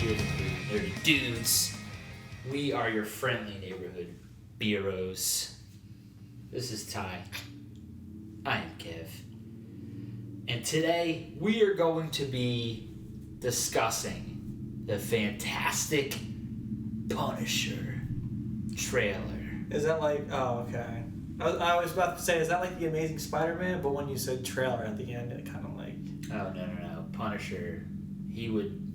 here with the nerdy dudes. We are your friendly neighborhood Beeroes. This is Ty. I am Kev. And today we are going to be discussing the fantastic Punisher trailer. Is that like, oh, okay. I was about to say, is that like the Amazing Spider-Man? But when you said trailer at the end, it kind of like... Oh, no. Punisher, he would...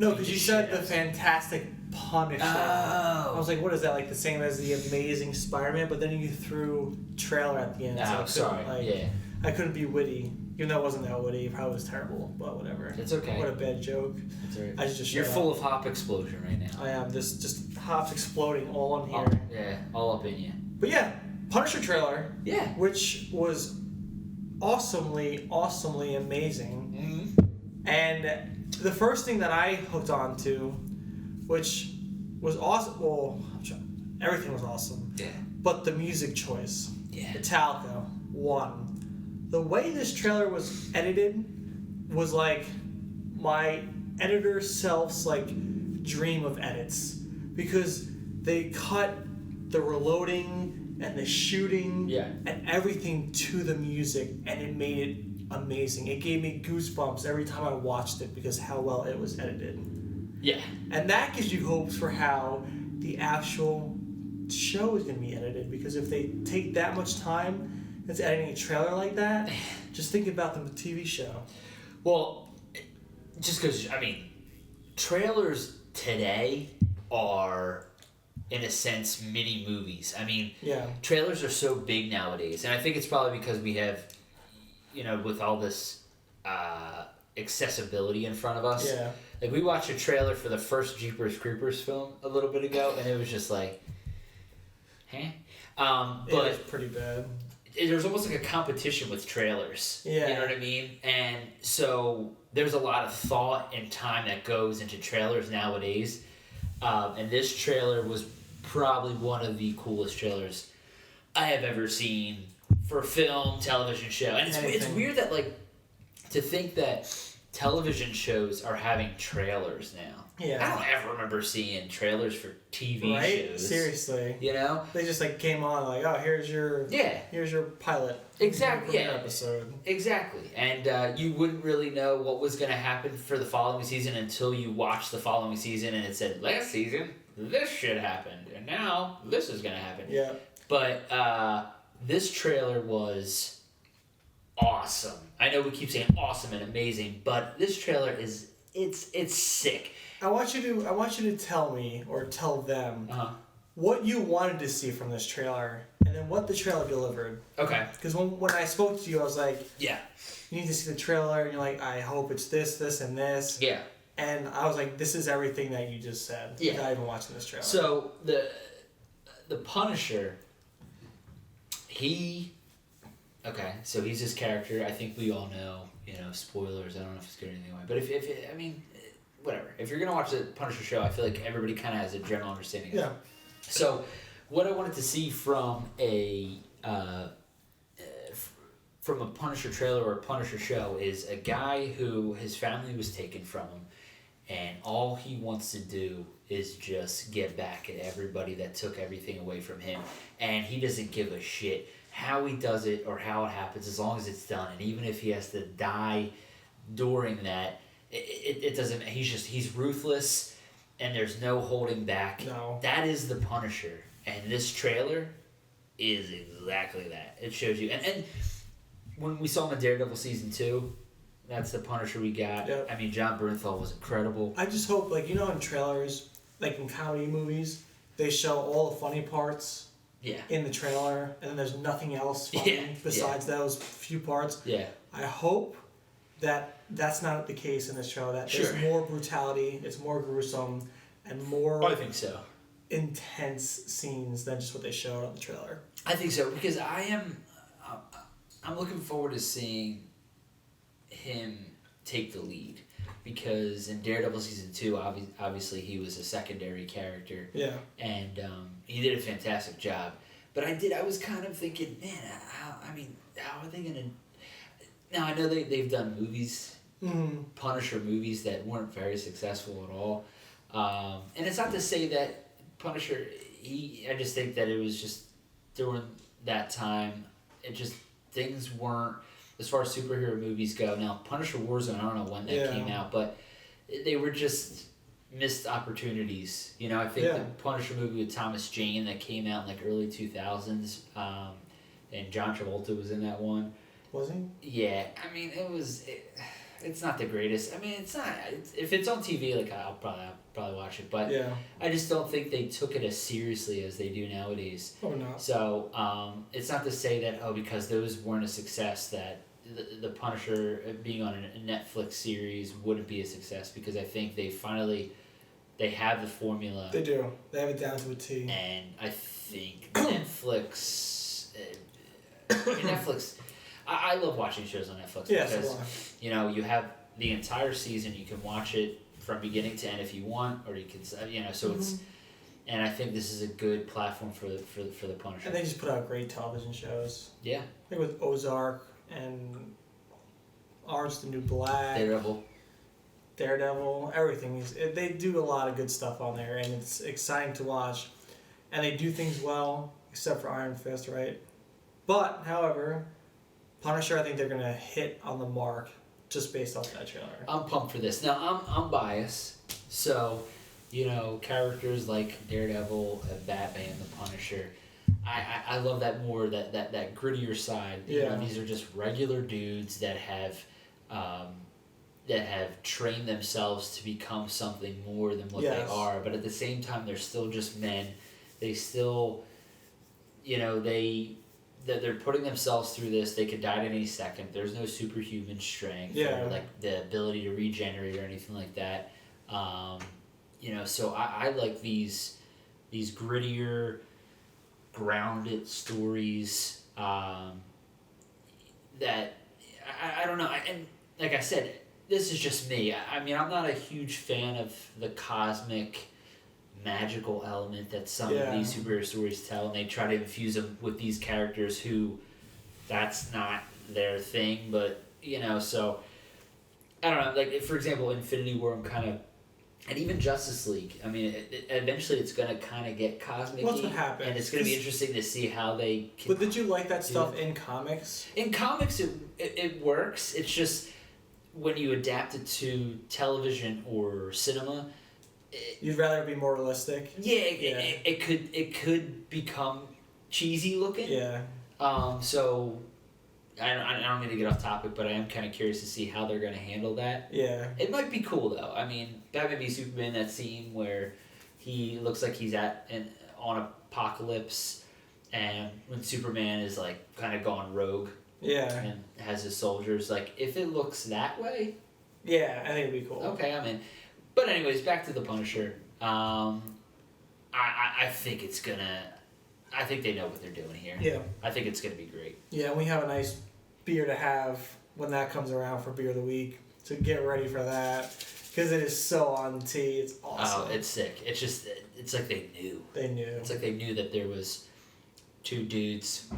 No, because you said the fantastic Punisher. Oh. I was like, what is that, like the same as the Amazing Spider-Man? But then you threw trailer at the end. Oh, so sorry, yeah. I couldn't be witty. Even though it wasn't that witty, it probably was terrible, but whatever. It's okay. What a bad joke. It's all right. I just You're full of hop explosion right now. I am. Just hops exploding all on here. Oh, yeah, all up in you. But yeah, Punisher trailer. Yeah. Which was awesomely amazing. Mm-hmm. And the first thing that I hooked on to, which was awesome, well, everything was awesome. Yeah. But the music choice. Yeah. Metallica, one. The way this trailer was edited was like my editor self's like dream of edits. Because they cut the reloading and the shooting and everything to the music, and it made it amazing. It gave me goosebumps every time I watched it because how well it was edited. Yeah. And that gives you hopes for how the actual show is going to be edited, because if they take that much time into editing a trailer like that, just think about the TV show. Well, just because, trailers today are, in a sense, mini movies. Trailers are so big nowadays, and I think it's probably because we have, with all this accessibility in front of us. Yeah. Like, we watched a trailer for the first Jeepers Creepers film a little bit ago, and it was just like, but it was pretty bad. There's almost like a competition with trailers. Yeah. You know what I mean? And so there's a lot of thought and time that goes into trailers nowadays. And this trailer was probably one of the coolest trailers I have ever seen for film, television show. And it's weird that, like, to think that television shows are having trailers now. Yeah. I don't ever remember seeing trailers for TV shows. Seriously. You know? They just like came on like, oh, here's your pilot. Exactly. Your episode. Exactly. And you wouldn't really know what was going to happen for the following season until you watched the following season and it said, last season, this shit happened. And now this is going to happen. Yeah. But this trailer was awesome. I know we keep saying awesome and amazing, but this trailer is it's sick. I want you to tell me or tell them what you wanted to see from this trailer, and then what the trailer delivered. Okay. Because when I spoke to you, I was like, yeah, you need to see the trailer, and you're like, I hope it's this, and this. Yeah. And I was like, this is everything that you just said. Yeah. Without even watching this trailer. So the Punisher, so he's this character. I think we all know. Spoilers. I don't know if it's good or anything away, but whatever. If you're gonna watch the Punisher show, I feel like everybody kind of has a general understanding. Yeah. So, what I wanted to see from a Punisher trailer or a Punisher show is a guy who his family was taken from him, and all he wants to do is just get back at everybody that took everything away from him, and he doesn't give a shit how he does it or how it happens, as long as it's done. And even if he has to die during that, it doesn't. He's ruthless, and there's no holding back. No. That is the Punisher, and this trailer is exactly that. It shows you, and when we saw him in Daredevil season 2, that's the Punisher we got. Yep. John Bernthal was incredible. I just hope, in trailers, like in comedy movies, they show all the funny parts. Yeah. In the trailer, and then there's nothing else funny besides those few parts. Yeah. I hope that that's not the case in this show. That there's more brutality, it's more gruesome, and more. I think so. Intense scenes than just what they showed on the trailer. I think so, because I'm looking forward to seeing him take the lead, because in Daredevil season 2, obviously he was a secondary character. Yeah. And he did a fantastic job. But I was kind of thinking, man, how are they gonna? Now I know they've done movies Punisher movies that weren't very successful at all. And it's not to say that Punisher, I just think that it was just during that time, it just, things weren't, as far as superhero movies go. Now, Punisher Warzone, I don't know when that came out, but they were just missed opportunities. You know, I think the Punisher movie with Thomas Jane that came out in like early 2000s, and John Travolta was in that one. Was he? Yeah, I mean, it's not the greatest. I mean, it's not. If it's on TV, like I'll probably watch it. But I just don't think they took it as seriously as they do nowadays. Oh no. So it's not to say that because those weren't a success that the Punisher being on a Netflix series wouldn't be a success, because I think they have the formula. They do. They have it down to a T. And I think Netflix. Netflix. I love watching shows on Netflix because, you know, you have the entire season. You can watch it from beginning to end if you want, or you can, you know, so it's, and I think this is a good platform for the Punisher. And they just put out great television shows. Yeah. Like with Ozark and Orange is the New Black. Daredevil, everything. They do a lot of good stuff on there, and it's exciting to watch. And they do things well, except for Iron Fist, right? But, however, Punisher, I think they're going to hit on the mark just based off that trailer. I'm pumped for this. Now, I'm biased, so, you know, characters like Daredevil, Batman, the Punisher, I love that more, that grittier side. You know, these are just regular dudes that have trained themselves to become something more than what they are, but at the same time, they're still just men. They still, you know, they're putting themselves through this. They could die at any second. There's no superhuman strength or like the ability to regenerate or anything like that. You know, so I like these grittier, grounded stories that I don't know. And like I said, this is just me. I mean, I'm not a huge fan of the cosmic, magical element that some of these superhero stories tell, and they try to infuse them with these characters who that's not their thing. But, you know, so I don't know, like, for example, Infinity War, I'm kind of, and even Justice League, I mean, eventually it's going to kind of get cosmic-y. What's what happened? And it's going to be interesting to see how they can. But did you like that stuff in comics? In comics, it works. It's just when you adapt it to television or cinema, you'd rather it be more realistic. It could become cheesy looking. Yeah. So I don't mean to get off topic, but I am kind of curious to see how they're going to handle that. Yeah. It might be cool though. I mean, Batman v Superman, that scene where he looks like he's on Apocalypse, and when Superman is like kind of gone rogue. Yeah. And has his soldiers, like, if it looks that way. Yeah, I think it'd be cool. Okay, I'm in. But anyways, back to the Punisher. I think it's gonna. I think they know what they're doing here. Yeah. I think it's gonna be great. Yeah, and we have a nice beer to have when that comes around for Beer of the Week. So get ready for that, because it is so on the tee. It's awesome. Oh, it's sick. It's just, it's like they knew. They knew. It's like they knew that there was two dudes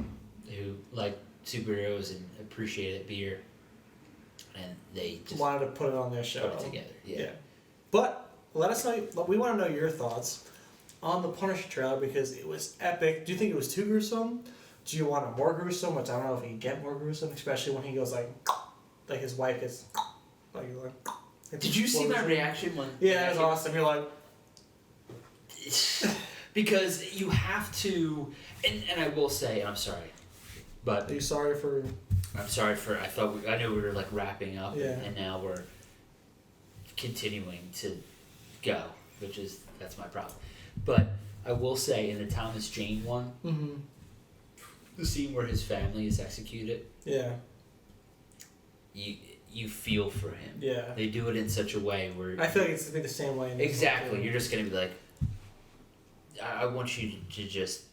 who like superheroes and appreciated beer, and they just wanted to put it on their show. Put it together. Yeah. But let us know. We want to know your thoughts on the Punisher trailer, because it was epic. Do you think it was too gruesome? Do you want it more gruesome? Which I don't know if he can get more gruesome, especially when he goes like his wife is like. Did you see my reaction when? Yeah, it was awesome. You're like. Because you have to, and I will say, I'm sorry, but. Are you sorry for? I'm sorry for. I knew we were like wrapping up, and now we're continuing to go, that's my problem. But I will say, in the Thomas Jane one, the scene where his family is executed, you feel for him. Yeah. They do it in such a way where I feel like it's to be the same way. Exactly. You're just gonna be like, I want you to just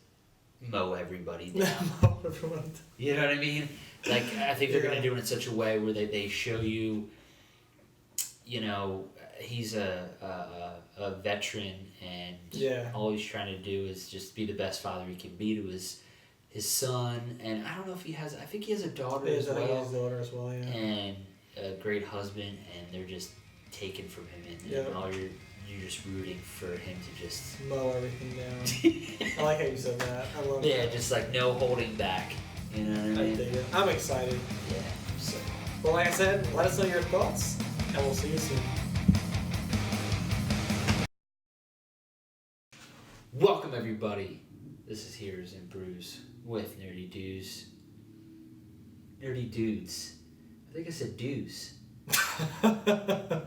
mow everybody down. Mow everyone. You know what I mean? Like, I think they're gonna do it in such a way where they show you, you know, he's a veteran, and all he's trying to do is just be the best father he can be to his his son, and I don't know if he has. I think he has a daughter as well. He has a daughter as well, yeah. And a great husband, and they're just taken from him, and Yep. all you're just rooting for him to just mow everything down. I like how you said that. I love yeah, that. just like no holding back. You know what I I mean? dig it. I'm excited. Yeah. So Well, like I said, let us know your thoughts, and we'll see you soon. welcome everybody. This is Here's and Brews with Nerdy Dudes. Nerdy Dudes. I think I said dudes.